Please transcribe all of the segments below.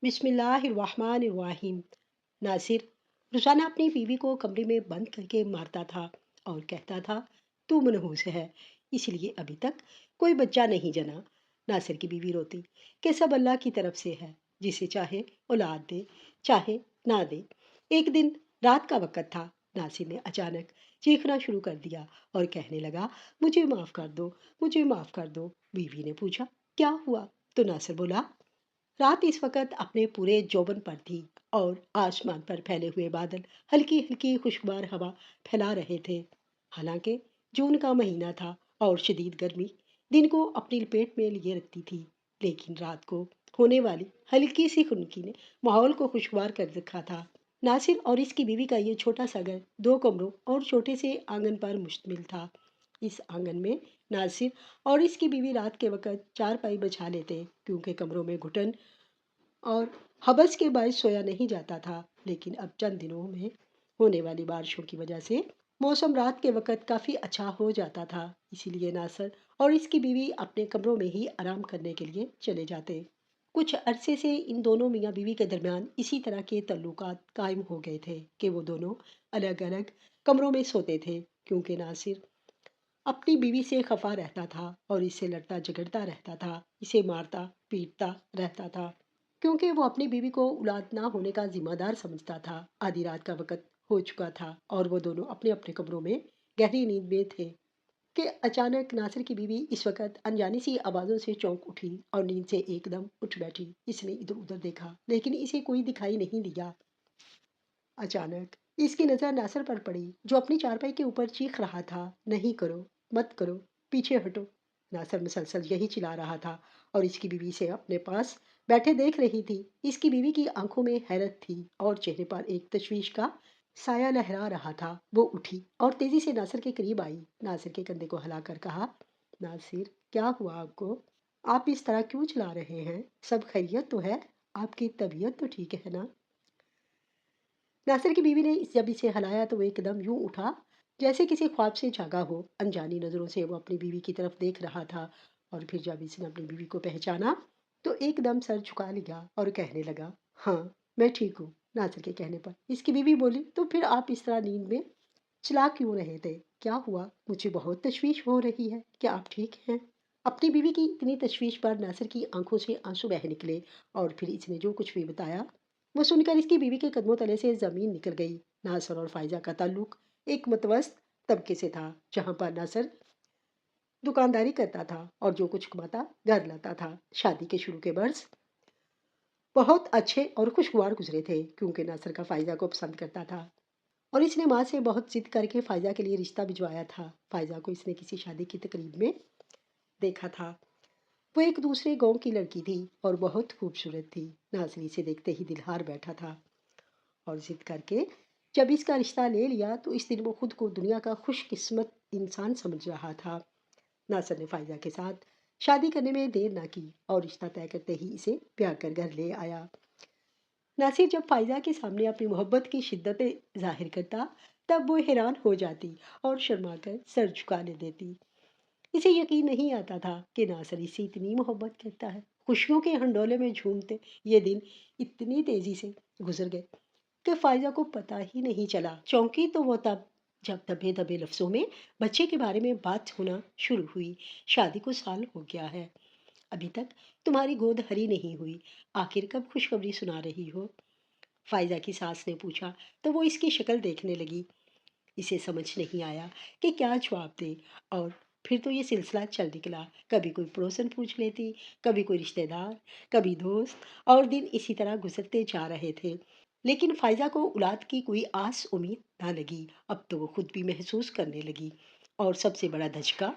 بسم اللہ الرحمن الرحیم۔ ناصر روزانہ اپنی بیوی کو کمرے میں بند کر کے مارتا تھا اور کہتا تھا تو منحوس ہے، اس لیے ابھی تک کوئی بچہ نہیں جنا۔ ناصر کی بیوی روتی کہ سب اللہ کی طرف سے ہے، جسے چاہے اولاد دے چاہے نہ دے۔ ایک دن رات کا وقت تھا، ناصر نے اچانک چیخنا شروع کر دیا اور کہنے لگا مجھے معاف کر دو، مجھے معاف کر دو۔ بیوی نے پوچھا کیا ہوا؟ تو ناصر بولا رات اس وقت اپنے پورے جوبن پر تھی اور آسمان پر پھیلے ہوئے بادل ہلکی ہلکی خوشگوار ہوا پھیلا رہے تھے۔ حالانکہ جون کا مہینہ تھا اور شدید گرمی دن کو اپنی لپیٹ میں لیے رکھتی تھی، لیکن رات کو ہونے والی ہلکی سی خنکی نے ماحول کو خوشگوار کر رکھا تھا۔ ناصر اور اس کی بیوی کا یہ چھوٹا سا گھر دو کمروں اور چھوٹے سے آنگن پر مشتمل تھا۔ اس آنگن میں ناصر اور اس کی بیوی رات کے وقت چارپائی بچھا لیتے، کیونکہ کمروں میں گھٹن اور حبس کے باعث سویا نہیں جاتا تھا۔ لیکن اب چند دنوں میں ہونے والی بارشوں کی وجہ سے موسم رات کے وقت کافی اچھا ہو جاتا تھا، اسی لیے ناصر اور اس کی بیوی اپنے کمروں میں ہی آرام کرنے کے لیے چلے جاتے۔ کچھ عرصے سے ان دونوں میاں بیوی کے درمیان اسی طرح کے تعلقات قائم ہو گئے تھے کہ وہ دونوں الگ الگ کمروں میں سوتے تھے، کیونکہ ناصر اپنی بیوی سے خفا رہتا تھا اور اس سے لڑتا جھگڑتا رہتا تھا، اسے مارتا پیٹتا رہتا تھا، کیونکہ وہ اپنی بیوی کو اولاد نہ ہونے کا ذمہ دار سمجھتا تھا۔ آدھی رات کا وقت ہو چکا تھا اور وہ دونوں اپنے اپنے کمروں میں گہری نیند میں تھے کہ اچانک ناصر کی بیوی اس وقت انجانی سی آوازوں سے چونک اٹھی اور نیند سے ایک دم اٹھ بیٹھی۔ اس نے ادھر ادھر دیکھا لیکن اسے کوئی دکھائی نہیں دیا۔ اچانک اس کی نظر ناصر پر پڑی، جو اپنی چارپائی کے اوپر چیخ رہا تھا نہیں کرو، مت کرو، پیچھے ہٹو۔ ناصر مسلسل یہی چلا رہا تھا اور اس کی بیوی سے اپنے پاس بیٹھے دیکھ رہی تھی۔ اس کی بیوی کی آنکھوں میں حیرت تھی اور چہرے پر ایک تشویش کا سایہ لہرا رہا تھا۔ وہ اٹھی اور تیزی سے ناصر کے قریب آئی، ناصر کے کندھے کو ہلا کر کہا ناصر کیا ہوا آپ کو؟ آپ اس طرح کیوں چلا رہے ہیں؟ سب خیریت تو ہے؟ آپ کی طبیعت تو ٹھیک ہے نا؟ ناصر کی بیوی نے جب اسے ہلایا تو وہ ایک دم یوں اٹھا جیسے کسی خواب سے جاگا ہو۔ انجانی نظروں سے وہ اپنی بیوی کی طرف دیکھ رہا تھا اور پھر جب اس نے اپنی بیوی کو پہچانا تو ایک دم سر جھکا لیا اور کہنے لگا ہاں میں ٹھیک ہوں۔ ناصر کے کہنے پر اس کی بیوی بولی تو پھر آپ اس طرح نیند میں چلا کیوں رہے تھے؟ کیا ہوا؟ مجھے بہت تشویش ہو رہی ہے، کیا آپ ٹھیک ہیں؟ اپنی بیوی کی اتنی تشویش پر ناصر کی آنکھوں سے آنسو بہہ نکلے اور پھر اس نے جو کچھ بھی بتایا وہ سن کر اس کی بیوی کے قدموں تلے سے زمین نکل گئی۔ ناصر اور فائزہ کا تعلق ایک متوسط طبقے سے تھا، جہاں پر ناصر دکانداری کرتا تھا اور جو کچھ کماتا گھر لاتا تھا۔ شادی کے شروع کے برس بہت اچھے اور خوشگوار گزرے تھے، کیونکہ ناصر کا فائزہ کو پسند کرتا تھا اور اس نے ماں سے بہت ضد کر کے فائزہ کے لیے رشتہ بھجوایا تھا۔ فائزہ کو اس نے کسی شادی کی تقریب میں دیکھا تھا۔ وہ ایک دوسرے گاؤں کی لڑکی تھی اور بہت خوبصورت تھی۔ ناصر اسے دیکھتے ہی دل ہار بیٹھا تھا اور ضد کر کے جب اس کا رشتہ لے لیا تو اس دن وہ خود کو دنیا کا خوش قسمت انسان سمجھ رہا تھا۔ ناصر نے فائزہ کے ساتھ شادی کرنے میں دیر نہ کی اور رشتہ طے کرتے ہی اسے بیاہ کر گھر لے آیا۔ ناصر جب فائزہ کے سامنے اپنی محبت کی شدت ظاہر کرتا تب وہ حیران ہو جاتی اور شرما کر سر جھکا لے دیتی۔ اسے یقین نہیں آتا تھا کہ ناصر اس سے اتنی محبت کرتا ہے۔ خوشیوں کے ہنڈولے میں جھومتے یہ دن اتنی تیزی سے گزر گئے کہ فائزہ کو پتہ ہی نہیں چلا۔ چونکی تو وہ تب جب دبے دبے لفظوں میں بچے کے بارے میں بات ہونا شروع ہوئی۔ شادی کو سال ہو گیا ہے، ابھی تک تمہاری گود ہری نہیں ہوئی، آخر کب خوشخبری سنا رہی ہو؟ فائزہ کی ساس نے پوچھا تو وہ اس کی شکل دیکھنے لگی۔ اسے سمجھ نہیں آیا کہ کیا جواب دے اور پھر تو یہ سلسلہ چل نکلا۔ کبھی کوئی پڑوسن پوچھ لیتی، کبھی کوئی رشتہ دار، کبھی دوست، اور دن اسی طرح گزرتے جا رہے تھے۔ لیکن فائزہ کو اولاد کی کوئی آس امید نہ لگی۔ اب تو وہ خود بھی محسوس کرنے لگی اور سب سے بڑا دھچکا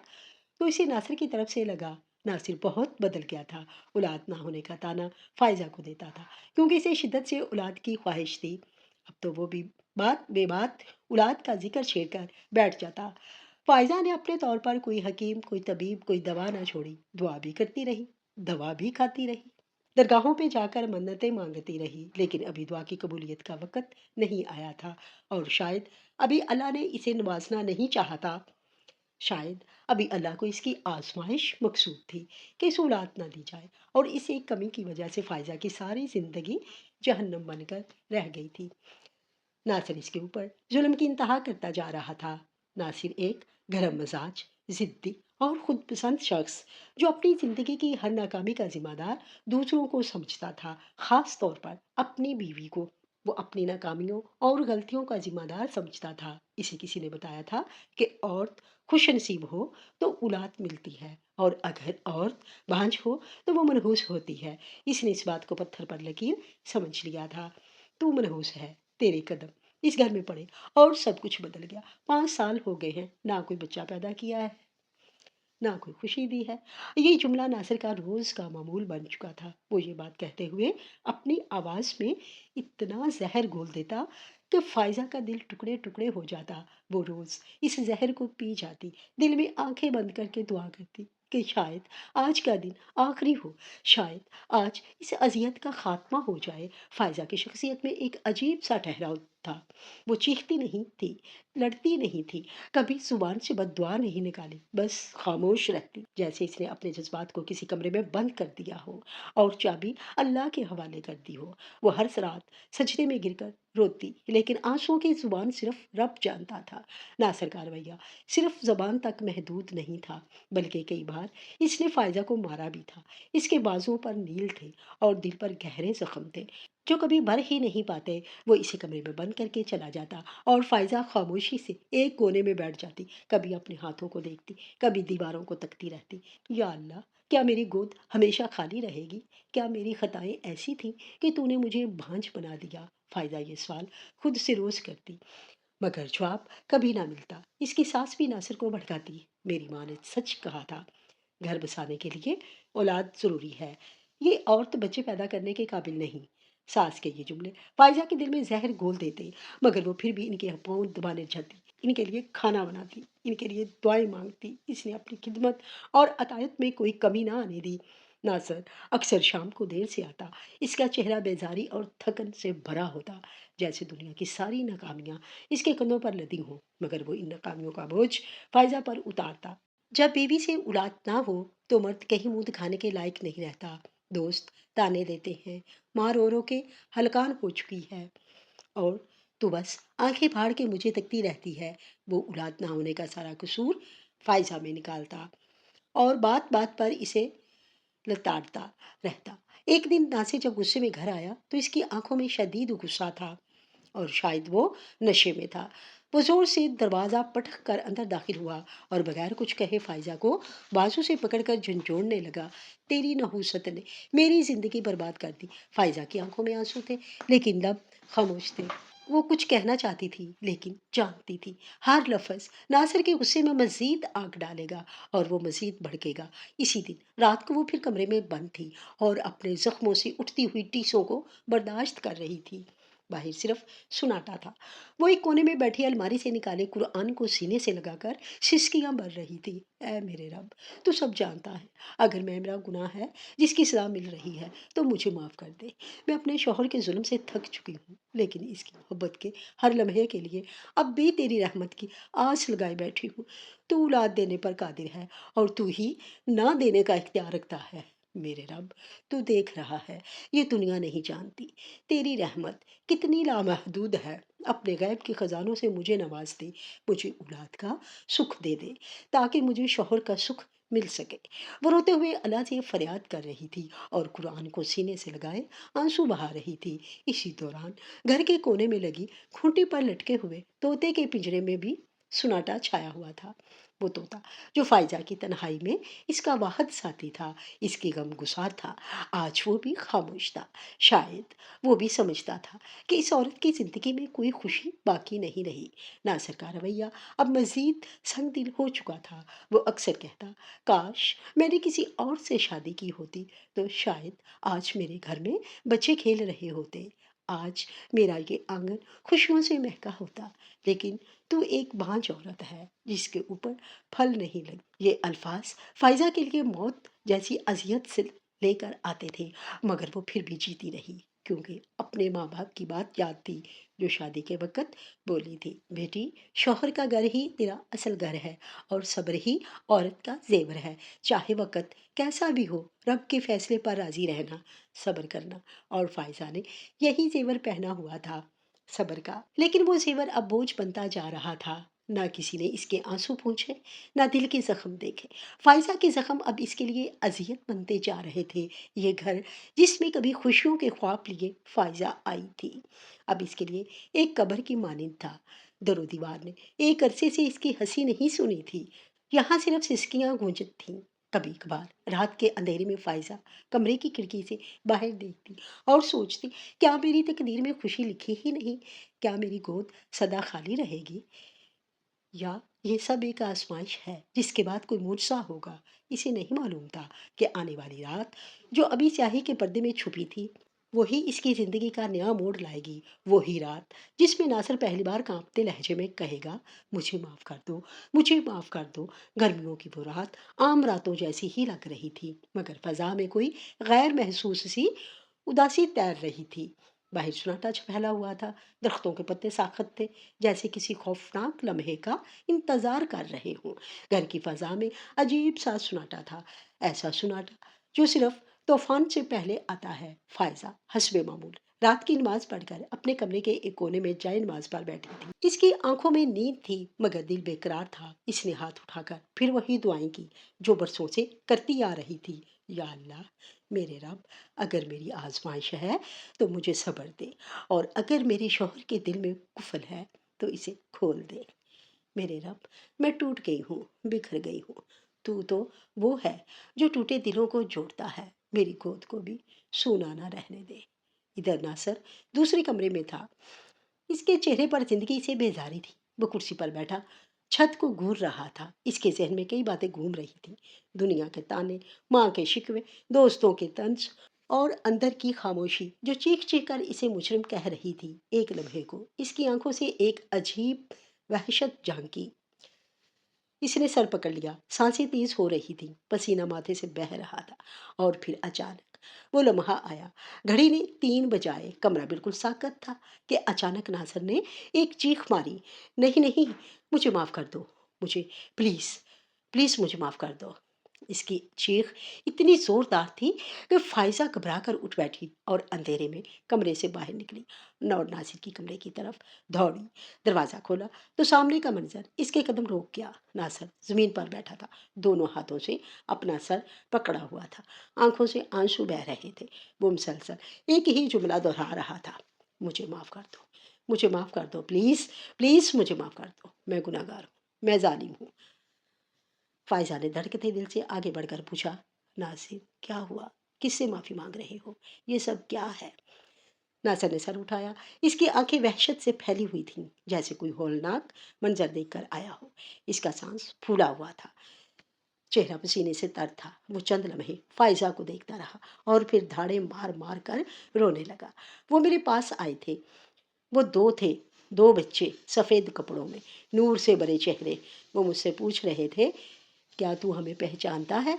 تو اسے ناصر کی طرف سے لگا۔ ناصر بہت بدل گیا تھا، اولاد نہ ہونے کا تانا فائزہ کو دیتا تھا کیونکہ اسے شدت سے اولاد کی خواہش تھی۔ اب تو وہ بھی بات بے بات اولاد کا ذکر چھیڑ کر بیٹھ جاتا۔ فائزہ نے اپنے طور پر کوئی حکیم، کوئی طبیب، کوئی دوا نہ چھوڑی، دعا بھی کرتی رہی، دوا بھی کھاتی رہی، درگاہوں پہ جا کر منتیں مانگتی رہی، لیکن ابھی دعا کی قبولیت کا وقت نہیں آیا تھا اور شاید ابھی اللہ نے اسے نوازنا نہیں چاہا تھا۔ شاید ابھی اللہ کو اس کی آزمائش مقصود تھی کہ اسے اولاد نہ دی جائے، اور اس ایک کمی کی وجہ سے فائزہ کی ساری زندگی جہنم بن کر رہ گئی تھی۔ ناصر اس کے اوپر ظلم کی انتہا کرتا جا رہا تھا۔ ناصر ایک گرم مزاج، ضدی اور خود پسند شخص، جو اپنی زندگی کی ہر ناکامی کا ذمہ دار دوسروں کو سمجھتا تھا، خاص طور پر اپنی بیوی کو۔ وہ اپنی ناکامیوں اور غلطیوں کا ذمہ دار سمجھتا تھا۔ اسے کسی نے بتایا تھا کہ عورت خوش نصیب ہو تو اولاد ملتی ہے، اور اگر عورت بانجھ ہو تو وہ منحوس ہوتی ہے۔ اس نے اس بات کو پتھر پر لکیر سمجھ لیا تھا۔ تو منحوس ہے، تیرے قدم اس گھر میں پڑے اور سب کچھ بدل گیا۔ 5 سال ہو گئے ہیں، نہ کوئی بچہ پیدا کیا ہے، نہ کوئی خوشی دی ہے۔ یہ جملہ ناصر کا روز کا معمول بن چکا تھا۔ وہ یہ بات کہتے ہوئے اپنی آواز میں اتنا زہر گھول دیتا کہ فائزہ کا دل ٹکڑے ٹکڑے ہو جاتا۔ وہ روز اس زہر کو پی جاتی، دل میں آنکھیں بند کر کے دعا کرتی کہ شاید آج کا دن آخری ہو، شاید آج اس اذیت کا خاتمہ ہو جائے۔ فائزہ کی شخصیت میں ایک عجیب سا ٹھہراؤ تھا۔ وہ چیختی نہیں تھی، لڑتی نہیں تھی، کبھی زبان سے بد دعا نہیں نکالی، بس خاموش رہتی، جیسے اس نے اپنے جذبات کو کسی کمرے میں بند کر دیا ہو اور چابی اللہ کے حوالے کر دی ہو۔ وہ ہر رات سجدے میں گر کر روتی، لیکن آنسوؤں کی زبان صرف رب جانتا تھا۔ ناصر کا رویہ صرف زبان تک محدود نہیں تھا، بلکہ کئی بار اس نے فائزہ کو مارا بھی تھا۔ اس کے بازوؤں پر نیل تھے اور دل پر گہرے زخم تھے جو کبھی بھر ہی نہیں پاتے۔ وہ اسے کمرے میں بند کر کے چلا جاتا اور فائزہ خاموشی سے ایک کونے میں بیٹھ جاتی، کبھی اپنے ہاتھوں کو دیکھتی، کبھی دیواروں کو تکتی رہتی۔ یا اللہ، کیا میری گود ہمیشہ خالی رہے گی؟ کیا میری خطائیں ایسی تھیں کہ تو نے مجھے بھانج بنا دیا؟ فائزہ یہ سوال خود سے روز کرتی، مگر جواب کبھی نہ ملتا۔ اس کی ساس بھی ناصر کو بھڑکاتی، میری ماں نے سچ کہا تھا، گھر بسانے کے لیے اولاد ضروری ہے، یہ عورت بچے پیدا کرنے کے قابل نہیں۔ ساس کے یہ جملے فائزہ کے دل میں زہر گھول دیتے، مگر وہ پھر بھی ان کے پاؤں دبانے جاتی، ان کے لیے کھانا بناتی، ان کے لیے دعائیں مانگتی۔ اس نے اپنی خدمت اور عطایت میں کوئی کمی نہ آنے دی۔ ناصر اکثر شام کو دیر سے آتا، اس کا چہرہ بیزاری اور تھکن سے بھرا ہوتا، جیسے دنیا کی ساری ناکامیاں اس کے کندھوں پر لدی ہوں، مگر وہ ان ناکامیوں کا بوجھ فائزہ پر اتارتا۔ جب بیوی سے اولاد نہ ہو تو مرد کہیں منہ دکھانے کے لائق نہیں رہتا۔ دوست تانے دیتے ہیں، ماں رو رو کے ہلکان ہو چکی ہے، اور تو بس آنکھیں پھاڑ کے مجھے تکتی رہتی ہے۔ وہ اولاد نہ ہونے کا سارا قصور فائزہ میں نکالتا اور بات بات پر اسے لتاڑتا رہتا۔ ایک دن ناصر جب غصے میں گھر آیا تو اس کی آنکھوں میں شدید غصہ تھا، اور شاید وہ نشے میں تھا۔ وہ زور سے دروازہ پٹک کر اندر داخل ہوا اور بغیر کچھ کہے فائزہ کو بازو سے پکڑ کر جھنجھوڑنے لگا۔ تیری نحوست نے میری زندگی برباد کر دی۔ فائزہ کی آنکھوں میں آنسو تھے، لیکن لب خاموش تھے۔ وہ کچھ کہنا چاہتی تھی، لیکن جانتی تھی ہر لفظ ناصر کے غصے میں مزید آگ ڈالے گا اور وہ مزید بھڑکے گا۔ اسی دن رات کو وہ پھر کمرے میں بند تھی اور اپنے زخموں سے اٹھتی ہوئی ٹیسوں کو برداشت کر رہی تھی۔ باہر صرف سناٹا تھا۔ وہ ایک کونے میں بیٹھی الماری سے نکالے قرآن کو سینے سے لگا کر سسکیاں بھر رہی تھی۔ اے میرے رب، تو سب جانتا ہے، اگر میں میرا گناہ ہے جس کی سزا مل رہی ہے تو مجھے معاف کر دے۔ میں اپنے شوہر کے ظلم سے تھک چکی ہوں، لیکن اس کی محبت کے ہر لمحے کے لیے اب بھی تیری رحمت کی آس لگائے بیٹھی ہوں۔ تو اولاد دینے پر قادر ہے اور تو ہی نہ دینے کا اختیار رکھتا ہے۔ میرے رب، تو دیکھ رہا ہے، یہ دنیا نہیں جانتی تیری رحمت کتنی لامحدود ہے۔ اپنے غیب کے خزانوں سے مجھے نواز دے، مجھے اولاد کا سکھ دے دے تاکہ مجھے شوہر کا سکھ مل سکے۔ وہ روتے ہوئے اللہ سے فریاد کر رہی تھی اور قرآن کو سینے سے لگائے آنسو بہا رہی تھی۔ اسی دوران گھر کے کونے میں لگی کھونٹی پر لٹکے ہوئے طوطے کے پنجرے میں بھی سناٹا چھایا ہوا تھا۔ وہ طوطا جو فائزہ کی تنہائی میں اس کا واحد ساتھی تھا، اس کی غم گسار تھا، آج وہ بھی خاموش تھا۔ شاید وہ بھی سمجھتا تھا کہ اس عورت کی زندگی میں کوئی خوشی باقی نہیں رہی۔ ناصر کا رویہ اب مزید سنگ دل ہو چکا تھا۔ وہ اکثر کہتا، کاش میں نے کسی اور سے شادی کی ہوتی تو شاید آج میرے گھر میں بچے کھیل رہے ہوتے، آج میرا یہ آنگن خوشیوں سے مہکا ہوتا، لیکن تو ایک بانجھ عورت ہے جس کے اوپر پھل نہیں لگے۔ یہ الفاظ فائزہ کے لیے موت جیسی اذیت سے لے کر آتے تھے، مگر وہ پھر بھی جیتی رہی۔ کیونکہ اپنے ماں باپ کی بات یاد تھی جو شادی کے وقت بولی تھی، بیٹی شوہر کا گھر ہی تیرا اصل گھر ہے اور صبر ہی عورت کا زیور ہے، چاہے وقت کیسا بھی ہو رب کے فیصلے پر راضی رہنا، صبر کرنا۔ اور فائزہ نے یہی زیور پہنا ہوا تھا، صبر کا، لیکن وہ زیور اب بوجھ بنتا جا رہا تھا۔ نہ کسی نے اس کے آنسو پوچھے، نہ دل کے زخم دیکھے۔ فائزہ کے زخم اب اس کے لیے اذیت بنتے جا رہے تھے۔ یہ گھر جس میں کبھی خوشیوں کے خواب لیے فائزہ آئی تھی، اب اس کے لیے ایک قبر کی مانند تھا۔ در و دیوار نے ایک عرصے سے اس کی ہنسی نہیں سنی تھی، یہاں صرف سسکیاں گونجت تھیں۔ کبھی کبھار رات کے اندھیرے میں فائزہ کمرے کی کھڑکی سے باہر دیکھتی اور سوچتی، کیا میری تقدیر میں خوشی لکھی ہی نہیں؟ کیا میری گود سدا خالی رہے گی؟ یا یہ سب ایک آزمائش ہے جس کے بعد کوئی معجزہ ہوگا؟ اسے نہیں معلوم تھا کہ آنے والی رات جو ابھی سیاہی کے پردے میں چھپی تھی، وہی اس کی زندگی کا نیا موڑ لائے گی۔ وہی رات جس میں ناصر پہلی بار کانپتے لہجے میں کہے گا، مجھے معاف کر دو، مجھے معاف کر دو۔ گرمیوں کی وہ رات عام راتوں جیسی ہی لگ رہی تھی، مگر فضا میں کوئی غیر محسوس سی اداسی تیر رہی تھی۔ باہر سناٹا پھیلا ہوا تھا، درختوں کے پتے ساخت تھے، جیسے کسی خوفناک لمحے کا انتظار کر رہے ہوں۔ گھر کی فضا میں عجیب سا سناٹا تھا، ایسا سناٹا جو صرف طوفان سے پہلے آتا ہے۔ فائزہ حسب معمول رات کی نماز پڑھ کر اپنے کمرے کے ایک کونے میں جائے نماز پر بیٹھی تھی۔ اس کی آنکھوں میں نیند تھی مگر دل بے قرار تھا۔ اس نے ہاتھ اٹھا کر پھر وہی دعائیں کی جو برسوں سے کرتی آ رہی تھی۔ یا اللہ میرے رب، اگر میری آزمائش ہے تو مجھے صبر دے، اور اگر میرے شوہر کے دل میں کفل ہے تو اسے کھول دے۔ میرے رب، میں ٹوٹ گئی ہوں، بکھر گئی ہوں، تو وہ ہے جو ٹوٹے دلوں کو جوڑتا ہے، میری گود کو بھی سونا نہ رہنے دے۔ ادھر ناصر دوسرے کمرے میں تھا، اس کے چہرے پر زندگی سے بیزاری تھی۔ وہ کرسی پر بیٹھا چھت کو گور رہا تھا، اس کے ذہن میں کئی باتیں گھوم رہی تھیں، دنیا کے تانے، ماں کے شکوے، دوستوں کے طنز، اور اندر کی خاموشی جو چیخ چیخ کر اسے مجرم کہہ رہی تھی۔ ایک لمحے کو اس کی آنکھوں سے ایک عجیب وحشت جھانکی، اس نے سر پکڑ لیا، سانسیں تیز ہو رہی تھیں، پسینہ ماتھے سے بہہ رہا تھا۔ اور پھر اچانک وہ لمحہ آیا، گھڑی نے 3 بجائے، کمرہ بالکل ساکت تھا کہ اچانک ناصر نے ایک چیخ ماری، نہیں نہیں، مجھے معاف کر دو، مجھے پلیز، پلیز مجھے معاف کر دو۔ اس کی چیخ اتنی زوردار تھی کہ فائزہ گھبرا کر اٹھ بیٹھی اور اندھیرے میں کمرے سے باہر نکلی، اور ناصر کی کمرے کی طرف دوڑی۔ دروازہ کھولا تو سامنے کا منظر اس کے قدم روک گیا۔ ناصر زمین پر بیٹھا تھا، دونوں ہاتھوں سے اپنا سر پکڑا ہوا تھا، آنکھوں سے آنسو بہہ رہے تھے۔ وہ مسلسل ایک ہی جملہ دہرا رہا تھا، مجھے معاف کر دو، مجھے معاف کر دو، پلیز پلیز مجھے معاف کر دو، میں گناہ گار ہوں، میں ظالم ہوں۔ فائزہ نے دھڑکتے دل سے آگے بڑھ کر پوچھا، ناصر کیا ہوا؟ کس سے معافی مانگ رہے ہو؟ یہ سب کیا ہے؟ ناصر نے سر اٹھایا، اس کی آنکھیں وحشت سے پھیلی ہوئی تھیں، جیسے کوئی ہولناک منظر دیکھ کر آیا ہو۔ اس کا سانس پھولا ہوا تھا، چہرہ پسینے سے تر تھا۔ وہ چند لمحے فائزہ کو دیکھتا رہا اور پھر دھاڑے مار مار کر رونے لگا۔ وہ میرے پاس آئے تھے، وہ 2 تھے، 2 بچے، سفید کپڑوں میں، نور سے بھرے چہرے۔ وہ مجھ سے پوچھ رہے تھے، کیا تو ہمیں پہچانتا ہے؟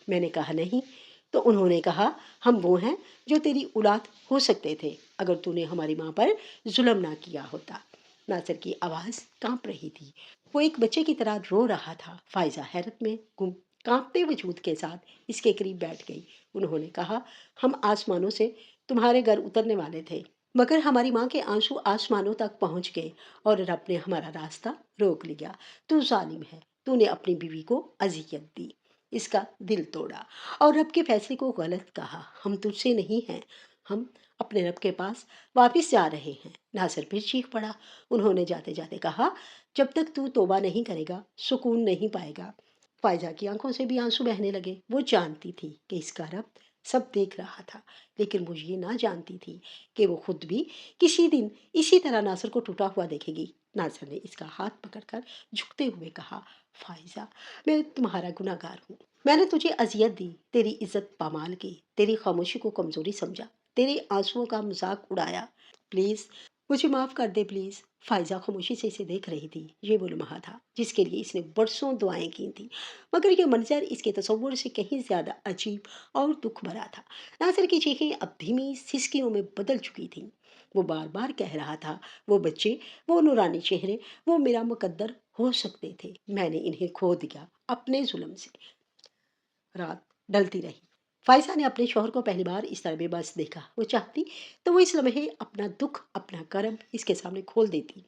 میں نے کہا نہیں۔ تو انہوں نے کہا، ہم وہ ہیں جو تیری اولاد ہو سکتے تھے اگر تو نے ہماری ماں پر ظلم نہ کیا ہوتا۔ ناصر کی آواز کانپ رہی تھی، وہ ایک بچے کی طرح رو رہا تھا۔ فائزہ حیرت میں گم کانپتے وجود کے ساتھ اس کے قریب بیٹھ گئی۔ انہوں نے کہا، ہم آسمانوں سے تمہارے گھر اترنے والے تھے، مگر ہماری ماں کے آنسو آسمانوں تک پہنچ گئے اور رب نے ہمارا راستہ روک لیا۔ تو ظالم ہے، تو نے اپنی بیوی کو اذیت دی، اس کا دل توڑا اور رب کے فیصلے کو غلط کہا۔ ہم تجھ سے نہیں ہیں، ہم اپنے رب کے پاس واپس جا رہے ہیں۔ ناصر پھر چیخ پڑا۔ انہوں نے جاتے جاتے کہا، جب تک تو توبہ نہیں کرے گا سکون نہیں پائے گا۔ فائزہ کی آنکھوں سے بھی آنسو بہنے لگے۔ وہ جانتی تھی کہ اس کا رب سب دیکھ رہا تھا، لیکن وہ یہ نہ جانتی تھی کہ وہ خود بھی کسی دن اسی طرح ناصر کو ٹوٹا ہوا دیکھے گی۔ ناصر نے اس کا ہاتھ پکڑ کر جھکتے ہوئے کہا، فائزہ میں تمہارا گناہ گار ہوں، میں نے تجھے اذیت دی، تیری عزت پامال کی، تیری خاموشی کو کمزوری سمجھا، تیرے آنسوؤں کا مذاق اڑایا، پلیز مجھے معاف کر دے، پلیز۔ فائزہ خاموشی سے اسے دیکھ رہی تھی۔ یہ وہ لمحہ تھا جس کے لیے اس نے برسوں دعائیں کی تھیں، مگر یہ منظر اس کے تصور سے کہیں زیادہ عجیب اور دکھ بھرا تھا۔ ناصر کی چیخیں اب دھیمی سسکیوں میں بدل چکی تھیں۔ وہ بار بار کہہ رہا تھا، وہ بچے، وہ نورانی چہرے، وہ میرا مقدر ہو سکتے تھے، میں نے انہیں کھو دیا اپنے ظلم سے۔ رات ڈلتی رہی۔ فائزہ نے اپنے شوہر کو پہلی بار اس طرح بے بس دیکھا۔ وہ چاہتی تو وہ اس لمحے اپنا دکھ، اپنا کرم اس کے سامنے کھول دیتی،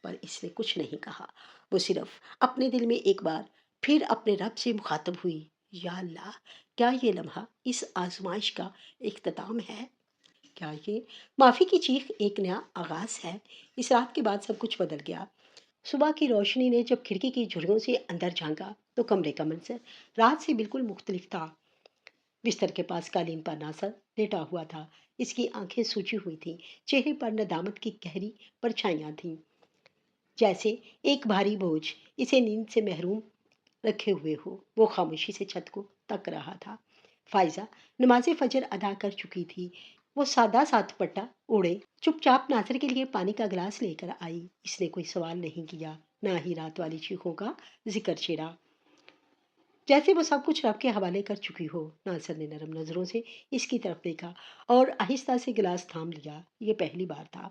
پر اس نے کچھ نہیں کہا۔ وہ صرف اپنے دل میں ایک بار پھر اپنے رب سے مخاطب ہوئی، یا اللہ، کیا یہ لمحہ اس آزمائش کا اختتام ہے؟ کیا یہ معافی کی چیخ ایک نیا آغاز ہے؟ اس رات کے بعد سب کچھ بدل گیا۔ صبح کی روشنی نے جب کھڑکی کی جھریوں سے اندر جھانکا تو کمرے کا منظر رات سے بالکل مختلف تھا۔ بستر کے پاس قالین پر ناصر لیٹا ہوا تھا۔ اس کی آنکھیں سوجی ہوئی تھیں، چہرے پر ندامت کی گہری پرچھائیاں تھیں، جیسے ایک بھاری بوجھ اسے نیند سے محروم رکھے ہوئے ہو۔ وہ خاموشی سے چھت کو تک رہا تھا۔ فائزہ نماز فجر ادا کر چکی تھی۔ وہ سادہ سا دوپٹہ اوڑھے چپ چاپ ناصر کے لیے پانی کا گلاس لے کر آئی۔ اس نے کوئی سوال نہیں کیا، نہ ہی رات والی چیخوں کا ذکر چھیڑا، جیسے وہ سب کچھ رب کے حوالے کر چکی ہو۔ ناصر نے نرم نظروں سے اس کی طرف دیکھا اور آہستہ سے گلاس تھام لیا۔ یہ پہلی بار تھا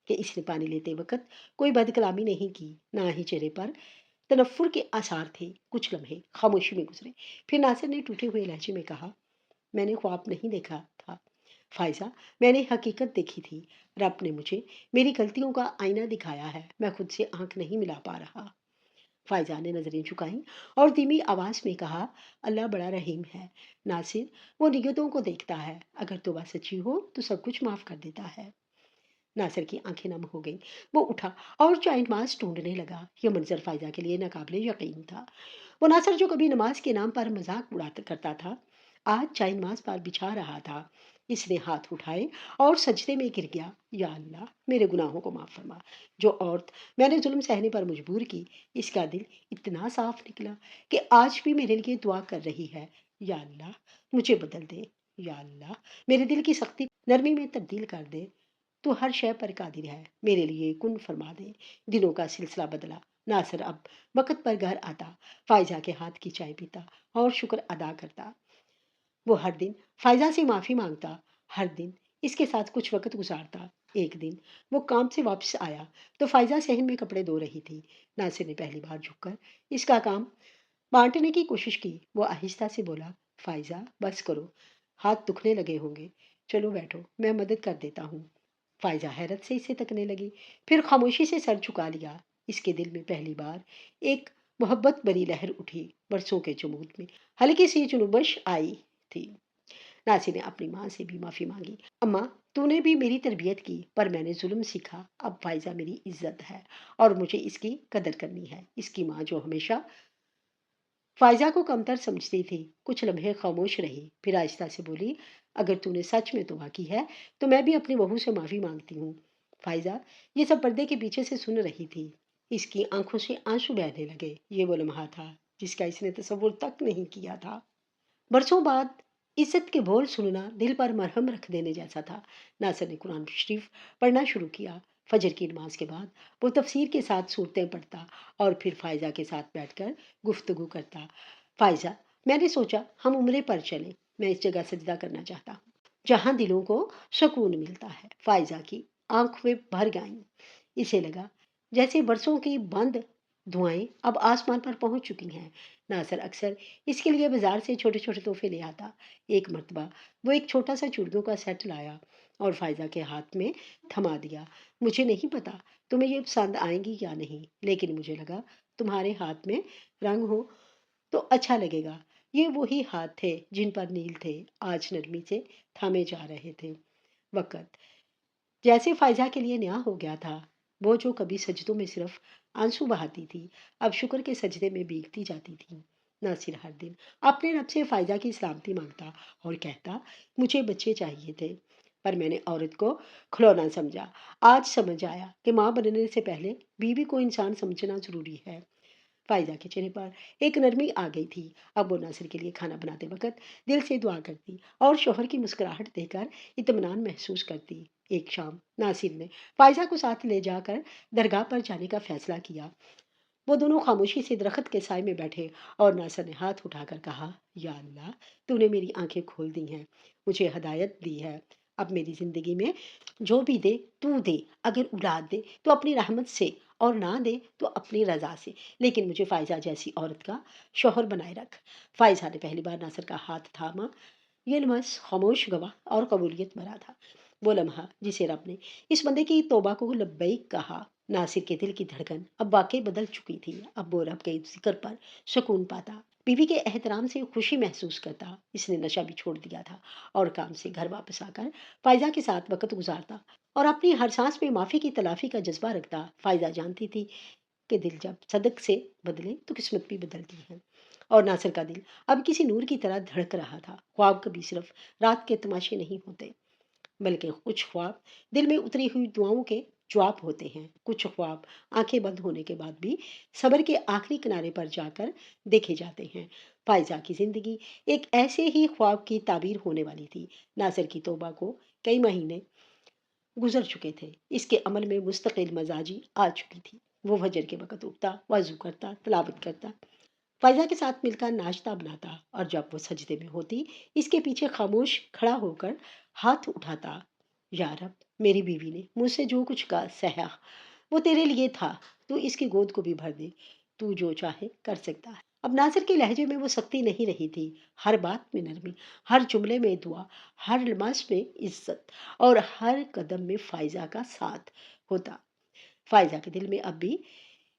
کہ اس نے پانی لیتے وقت کوئی بد کلامی نہیں کی، نہ ہی چہرے پر تنفر کے آثار تھے۔ کچھ لمحے خاموشی میں گزرے، پھر ناصر نے ٹوٹے ہوئے لہجے میں کہا، میں نے خواب نہیں دیکھا تھا فائزہ، میں نے حقیقت دیکھی تھی۔ رب نے مجھے میری غلطیوں کا آئینہ دکھایا ہے، میں خود سے آنکھ نہیں ملا پا رہا۔ فائزہ نے نظریں جھکائیں اور دھیمی آواز میں کہا، اللہ بڑا رحیم ہے ناصر، وہ نیتوں کو دیکھتا ہے، اگر توبہ سچی ہو تو سب کچھ معاف کر دیتا ہے۔ ناصر کی آنکھیں نم ہو گئیں۔ وہ اٹھا اور چائے نماز ڈھونڈنے لگا۔ یہ منظر فائزہ کے لیے ناقابل یقین تھا۔ وہ ناصر جو کبھی نماز کے نام پر مذاق اڑاتا کرتا تھا، آج چائے نماز پر بچھا رہا تھا۔ اس نے ہاتھ اٹھائے اور سجدے میں گر گیا، یا اللہ، میرے گناہوں کو معاف فرما۔ جو عورت میں نے ظلم سہنے پر مجبور کی، اس کا دل اتنا صاف نکلا کہ آج بھی میرے لیے دعا کر رہی ہے، یا اللہ، مجھے بدل دے، یا اللہ، میرے دل کی سختی نرمی میں تبدیل کر دے۔ تو ہر شے پر قادر ہے، میرے لیے کن فرما دے۔ دنوں کا سلسلہ بدلا۔ ناصر اب وقت پر گھر آتا، فائزہ کے ہاتھ کی چائے پیتا اور شکر ادا کرتا۔ وہ ہر دن فائزہ سے معافی مانگتا، ہر دن اس کے ساتھ کچھ وقت گزارتا۔ ایک دن وہ کام سے واپس آیا تو فائزہ صحن میں کپڑے دھو رہی تھی۔ ناصر نے پہلی بار جھک کر اس کا کام بانٹنے کی کوشش کی۔ وہ آہستہ سے بولا، فائزہ بس کرو، ہاتھ دکھنے لگے ہوں گے، چلو بیٹھو، میں مدد کر دیتا ہوں۔ فائزہ حیرت سے اسے تکنے لگی، پھر خاموشی سے سر جھکا لیا۔ اس کے دل میں پہلی بار ایک محبت بری لہر اٹھی۔ برسوں کے جمود میں ہلکی سی جنبش آئی تھی۔ ناصر نے اپنی ماں سے بھی معافی مانگی، اماں، تو نے بھی میری تربیت کی، پر میں نے ظلم سیکھا۔ اب فائزہ میری عزت ہے اور مجھے اس کی قدر کرنی ہے۔ اس کی ماں جو ہمیشہ فائزہ کو کمتر سمجھتی تھی، کچھ لمحے خاموش رہی، پھر آہستہ سے بولی، اگر تو نے سچ میں توبہ کی ہے تو میں بھی اپنی بہو سے معافی مانگتی ہوں۔ فائزہ یہ سب پردے کے پیچھے سے سن رہی تھی۔ اس کی آنکھوں سے آنسو بہنے لگے۔ یہ وہ لمحہ تھا جس کا اس نے تصور تک نہیں کیا تھا۔ برسوں بعد عزت کے بول سننا دل پر مرہم رکھ دینے جیسا تھا۔ ناصر نے قرآن شریف پڑھنا شروع کیا۔ فجر کی نماز کے بعد وہ تفسیر کے ساتھ صورتیں پڑھتا اور پھر فائزہ کے ساتھ بیٹھ کر گفتگو کرتا۔ فائزہ، میں نے سوچا ہم عمرے پر چلیں، میں اس جگہ سجدہ کرنا چاہتا ہوں جہاں دلوں کو سکون ملتا ہے۔ فائزہ کی آنکھیں بھر گئیں۔ اسے لگا جیسے برسوں کی بند دعائیں اب آسمان پر پہنچ چکی ہیں۔ ناصر اکثر اس کے لیے بازار سے چھوٹے چھوٹے تحفے لے آتا۔ ایک مرتبہ وہ ایک چھوٹا سا چوڑیوں کا سیٹ لایا اور فائزہ کے ہاتھ میں تھما دیا۔ مجھے نہیں پتا تمہیں یہ پسند آئیں گی یا نہیں، لیکن مجھے لگا تمہارے ہاتھ میں رنگ ہو تو اچھا لگے گا۔ یہ وہی ہاتھ تھے جن پر نیل تھے، آج نرمی سے تھامے جا رہے تھے۔ وقت جیسے فائزہ کے لیے نیا ہو گیا تھا۔ وہ جو کبھی سجدوں میں صرف آنسو بہاتی تھی، اب شکر کے سجدے میں بھیگتی جاتی تھی۔ ناصر ہر دن اپنے رب سے فائزہ کی سلامتی مانگتا اور کہتا، مجھے بچے چاہیے تھے، پر میں نے عورت کو کھلونا سمجھا۔ آج سمجھ آیا کہ ماں بننے سے پہلے بیوی کو انسان سمجھنا ضروری ہے۔ فائزہ کے چہرے پر ایک نرمی آ گئی تھی۔ اب وہ ناصر کے لیے کھانا بناتے وقت دل سے دعا کرتی اور شوہر کی مسکراہٹ دیکھ کر اطمینان محسوس کرتی۔ ایک شام ناصر نے فائزہ کو ساتھ لے جا کر درگاہ پر جانے کا فیصلہ کیا۔ وہ دونوں خاموشی سے درخت کے سائے میں بیٹھے اور ناصر نے ہاتھ اٹھا کر کہا، یا اللہ، تو نے میری آنکھیں کھول دی ہیں، مجھے ہدایت دی ہے۔ اب میری زندگی میں جو بھی دے تو دے، اگر اولاد دے تو اپنی رحمت سے اور نہ دے تو اپنی رضا سے، لیکن مجھے فائزہ جیسی عورت کا شوہر بنائے رکھ۔ فائزہ نے پہلی بار ناصر کا ہاتھ تھاما۔ یہ لمس خاموش گواہ اور قبولیت بھرا تھا، وہ لمحہ جسے رب نے اس بندے کی توبہ کو لبیک کہا۔ ناصر کے دل کی دھڑکن اب واقعی بدل چکی تھی۔ اب وہ رب کے ذکر پر سکون پاتا، بیوی کے احترام سے خوشی محسوس کرتا۔ اس نے نشہ بھی چھوڑ دیا تھا اور کام سے گھر واپس آ کر فائزہ کے ساتھ وقت گزارتا اور اپنی ہر سانس میں معافی کی تلافی کا جذبہ رکھتا۔ فائزہ جانتی تھی کہ دل جب صدق سے بدلے تو قسمت بھی بدلتی ہے، اور ناصر کا دل اب کسی نور کی طرح دھڑک رہا تھا۔ خواب کبھی صرف رات کے تماشے نہیں ہوتے، بلکہ کچھ خواب دل میں اتری ہوئی دعاؤں کے جواب ہوتے ہیں۔ کچھ خواب آنکھیں بند ہونے کے بعد بھی صبر کے آخری کنارے پر جا کر دیکھے جاتے ہیں۔ فائزہ کی زندگی ایک ایسے ہی خواب کی تعبیر ہونے والی تھی۔ ناصر کی توبہ کو کئی مہینے گزر چکے تھے، اس کے عمل میں مستقل مزاجی آ چکی تھی۔ وہ فجر کے وقت اٹھتا، وضو کرتا، تلاوت کرتا، فائزہ کے ساتھ مل کر ناشتہ بناتا، اور جب وہ سجدے میں ہوتی اس کے پیچھے خاموش کھڑا ہو کر ہاتھ اٹھاتا، یا رب، میری بیوی نے مجھ سے جو کچھ کا سہا وہ تیرے لیے تھا، تو اس کی گود کو بھی بھر دے، تو جو چاہے کر سکتا ہے۔ اب ناصر کے لہجے میں وہ سختی نہیں رہی تھی، ہر بات میں نرمی، ہر جملے میں دعا، ہر لمس میں عزت، اور ہر قدم میں فائزہ کا ساتھ ہوتا۔ فائزہ کے دل میں اب بھی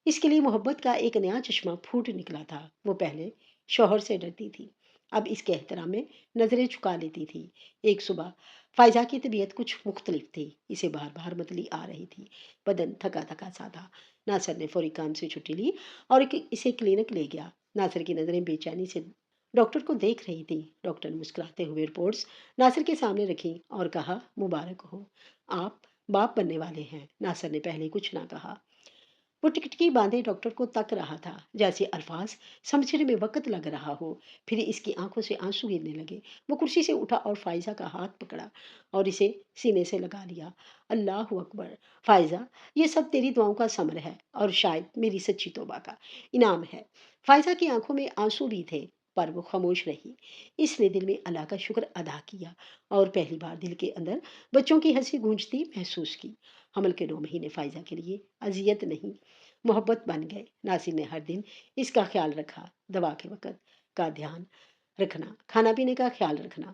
اس کے لیے محبت کا ایک نیا چشمہ پھوٹ نکلا تھا۔ وہ پہلے شوہر سے ڈرتی تھی، اب اس کے احترام میں نظریں چکا لیتی تھی۔ ایک صبح فائزہ کی طبیعت کچھ مختلف تھی، اسے بار بار متلی آ رہی تھی، بدن تھکا تھکا سا تھا۔ ناصر نے فوری کام سے چھٹی لی اور اسے کلینک لے گیا۔ ناصر کی نظریں بے چینی سے ڈاکٹر کو دیکھ رہی تھی۔ ڈاکٹر نے مسکراتے ہوئے رپورٹس ناصر کے سامنے رکھی اور کہا، مبارک ہو، آپ باپ بننے والے ہیں۔ ناصر نے پہلے کچھ نہ کہا، وہ ٹکٹکی باندھے ڈاکٹر کو تک رہا تھا، جیسے الفاظ سمجھنے میں وقت لگ رہا ہو۔ پھر اس کی آنکھوں سے آنسو گرنے لگے۔ وہ کرسی سے اٹھا اور فائزہ کا ہاتھ پکڑا اور اسے سینے سے لگا لیا۔ اللہ اکبر، فائزہ، یہ سب تیری دعاؤں کا ثمر ہے، اور شاید میری سچی توبہ کا انعام ہے۔ فائزہ کی آنکھوں میں آنسو بھی تھے، پر وہ خاموش رہی۔ اس نے دل میں اللہ کا شکر ادا کیا اور پہلی بار دل کے اندر بچوں کی ہنسی گونجتی محسوس کی۔ حمل کے 9 مہینے فائزہ کے لیے اذیت نہیں، محبت بن گئے۔ ناصر نے ہر دن اس کا خیال رکھا، دوا کے وقت کا دھیان رکھنا، کھانا پینے کا خیال رکھنا،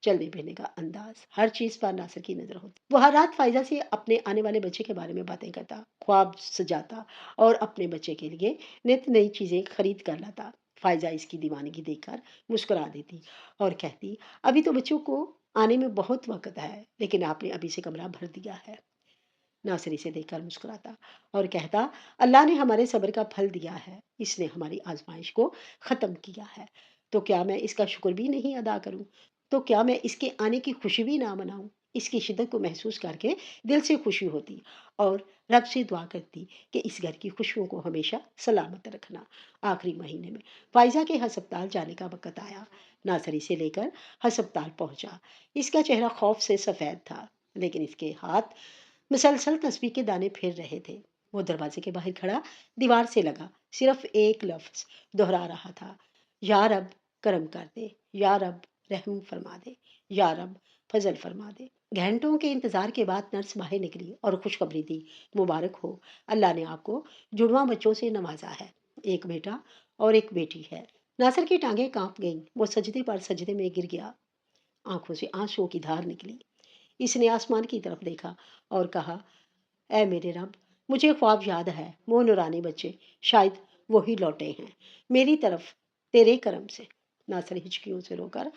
چلنے پھرنے کا انداز، ہر چیز پر ناصر کی نظر ہوتی۔ وہ ہر رات فائزہ سے اپنے آنے والے بچے کے بارے میں باتیں کرتا، خواب سجاتا اور اپنے بچے کے لیے نت نئی چیزیں خرید کر لاتا۔ فائزہ اس کی دیوانگی دیکھ کر مسکرا دیتی اور کہتی، ابھی تو بچوں کو آنے میں بہت وقت ہے، لیکن آپ نے ابھی سے کمرہ بھر دیا ہے۔ ناصر اسے دیکھ کر مسکراتا اور کہتا، اللہ نے ہمارے صبر کا پھل دیا ہے، اس نے ہماری آزمائش کو ختم کیا ہے، تو کیا میں اس کا شکر بھی نہیں ادا کروں؟ تو کیا میں اس کے آنے کی خوشی بھی نہ مناؤں؟ اس کی شدت کو محسوس کر کے دل سے خوشی ہوتی اور رب سے دعا کرتی کہ اس گھر کی خوشیوں کو ہمیشہ سلامت رکھنا۔ آخری مہینے میں فائزہ کے ہسپتال جانے کا وقت آیا۔ ناصر اسے لے کر ہسپتال پہنچا۔ اس کا چہرہ خوف سے سفید تھا، لیکن اس کے ہاتھ مسلسل تسبیح کے دانے پھر رہے تھے۔ وہ دروازے کے باہر کھڑا دیوار سے لگا صرف ایک لفظ دہرا رہا تھا، یا رب کرم کر دے، یا رب رحم فرما دے، یا رب فضل فرما دے۔ گھنٹوں کے انتظار کے بعد نرس باہر نکلی اور خوشخبری دی، مبارک ہو، اللہ نے آپ کو جڑواں بچوں سے نوازا ہے، ایک بیٹا اور ایک بیٹی ہے۔ ناصر کی ٹانگیں کانپ گئیں، وہ سجدے پر سجدے میں گر گیا، آنکھوں سے آنسوں کی دھار نکلی۔ اس نے آسمان کی طرف دیکھا اور کہا، اے میرے رب، مجھے خواب یاد ہے، وہ نورانی بچے، شاید وہی لوٹے ہیں میری طرف تیرے کرم سے۔ ناصر ہچکیوں سے رو کر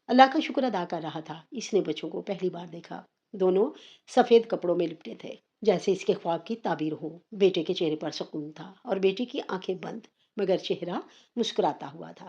اللہ کا شکر ادا کر رہا تھا۔ اس نے بچوں کو پہلی بار دیکھا، دونوں سفید کپڑوں میں لپٹے تھے، جیسے اس کے خواب کی تعبیر ہو۔ بیٹے کے چہرے پر سکون تھا اور بیٹی کی آنکھیں بند، مگر چہرہ مسکراتا ہوا تھا۔